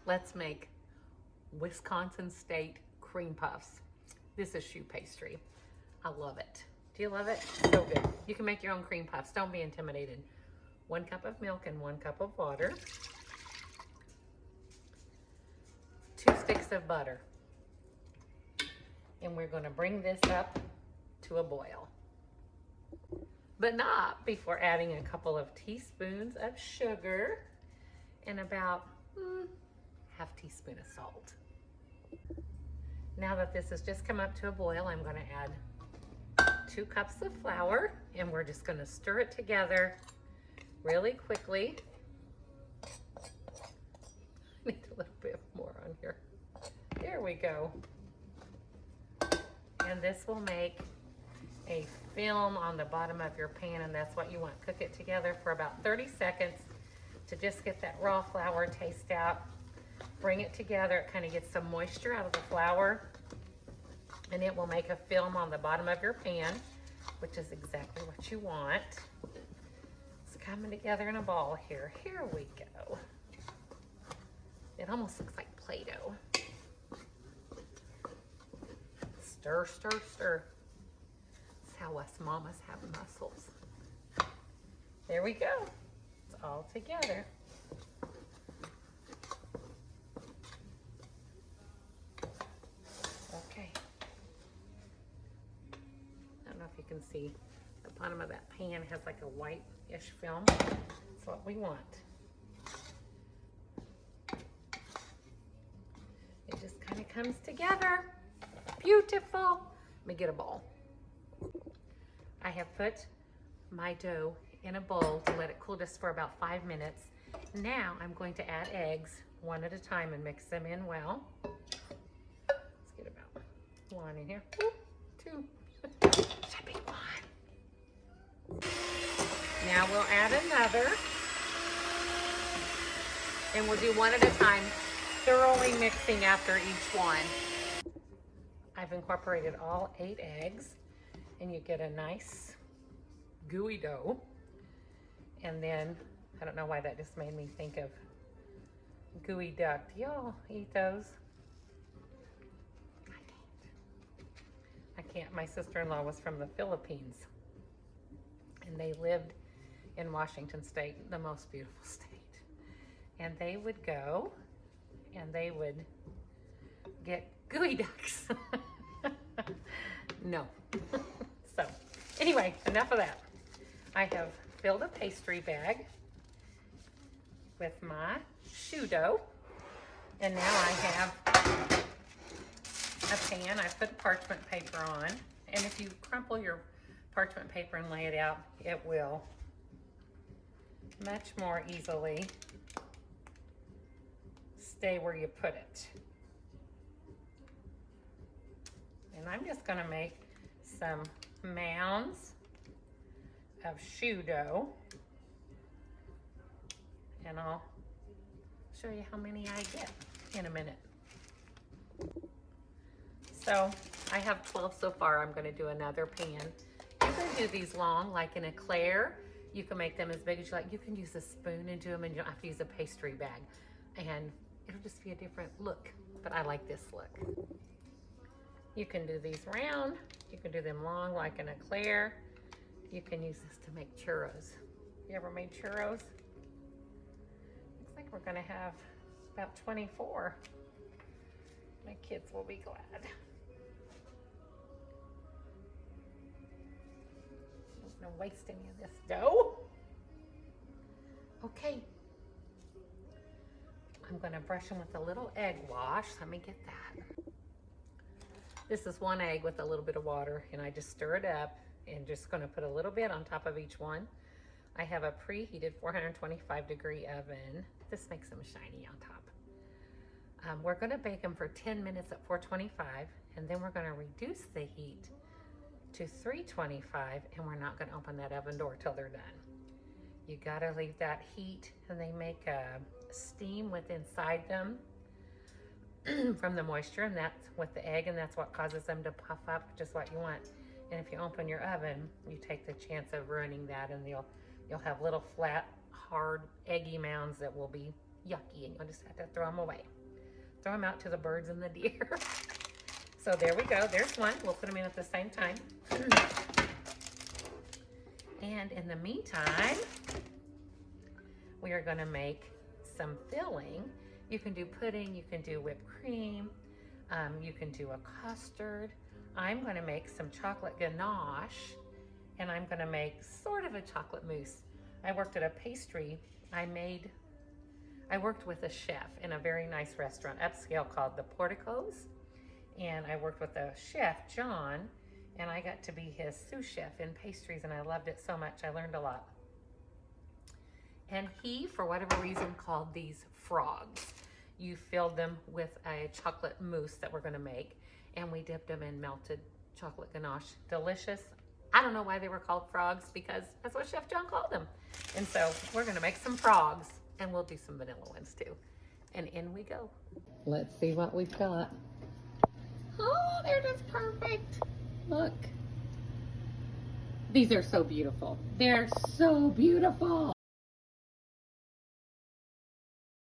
Let's make Wisconsin State cream puffs. This is choux pastry. I love it. Do you love it? So good. You can make your own cream puffs. Don't be intimidated. 1 cup of milk and 1 cup of water. 2 sticks of butter. And we're gonna bring this up to a boil. But not before adding a couple of teaspoons of sugar and about half teaspoon of salt. Now that this has just come up to a boil, I'm going to add 2 cups of flour, and we're just going to stir it together really quickly. I need a little bit more on here. There we go. And this will make a film on the bottom of your pan, and that's what you want. Cook it together for about 30 seconds to just get that raw flour taste out. Bring it together. It kind of gets some moisture out of the flour, and it will make a film on the bottom of your pan, which is exactly what you want. It's coming together in a ball here. Here we go. It almost looks like Play-Doh. Stir, stir, stir. That's how us mamas have muscles. There we go. It's all together. Okay. I don't know if you can see the bottom of that pan has like a white-ish film. That's what we want. It just kind of comes together. Beautiful. Let me get a bowl. I have put my dough in a bowl to let it cool just for about 5 minutes. Now I'm going to add eggs one at a time and mix them in well. Let's get about 1 in here. Ooh, 2. Should be 1. Now we'll add another. And we'll do 1 at a time, thoroughly mixing after each one. I've incorporated all 8 eggs, and you get a nice gooey dough. And then, I don't know why that just made me think of gooey duck. Do y'all eat those? I can't. My sister-in-law was from the Philippines, and they lived in Washington State, the most beautiful state. And they would go, and they would get gooey ducks. No. So, anyway, enough of that. I have filled a pastry bag with my choux dough, and now I have a pan. I put parchment paper on, and if you crumple your parchment paper and lay it out, it will much more easily stay where you put it. And I'm just going to make some mounds of choux dough, and I'll show you how many I get in a minute. So I have 12 so far. I'm going to do another pan. You can do these long, like an eclair. You can make them as big as you like. You can use a spoon and do them, and you don't have to use a pastry bag. And it'll just be a different look, but I like this look. You can do these round. You can do them long like an eclair. You can use this to make churros. You ever made churros? Looks like we're gonna have about 24. My kids will be glad. I'm not gonna waste any of this dough. Okay. I'm gonna brush them with a little egg wash. Let me get that. This is 1 egg with a little bit of water, and I just stir it up and just gonna put a little bit on top of each one. I have a preheated 425-degree oven. This makes them shiny on top. We're gonna bake them for 10 minutes at 425, and then we're gonna reduce the heat to 325, and we're not gonna open that oven door till they're done. You gotta leave that heat, and they make a steam with inside them from the moisture, and that's with the egg, and that's what causes them to puff up, just what you want. And if you open your oven, you take the chance of ruining that, and you'll have little flat, hard, eggy mounds that will be yucky, and you'll just have to throw them away. Throw them out to the birds and the deer. So there we go. There's one. We'll put them in at the same time. And in the meantime, we are going to make some filling. You can do pudding, you can do whipped cream, you can do a custard. I'm going to make some chocolate ganache, and I'm going to make sort of a chocolate mousse. I worked at a pastry. I worked with a chef in a very nice restaurant, upscale, called the Porticos. And I worked with a chef, John, and I got to be his sous chef in pastries, and I loved it so much. I learned a lot. And he, for whatever reason, called these frogs. You filled them with a chocolate mousse that we're gonna make, and we dipped them in melted chocolate ganache. Delicious. I don't know why they were called frogs, because that's what Chef John called them. And so we're gonna make some frogs, and we'll do some vanilla ones too. And in we go. Let's see what we've got. Oh, they're just perfect. Look. These are so beautiful. They're so beautiful.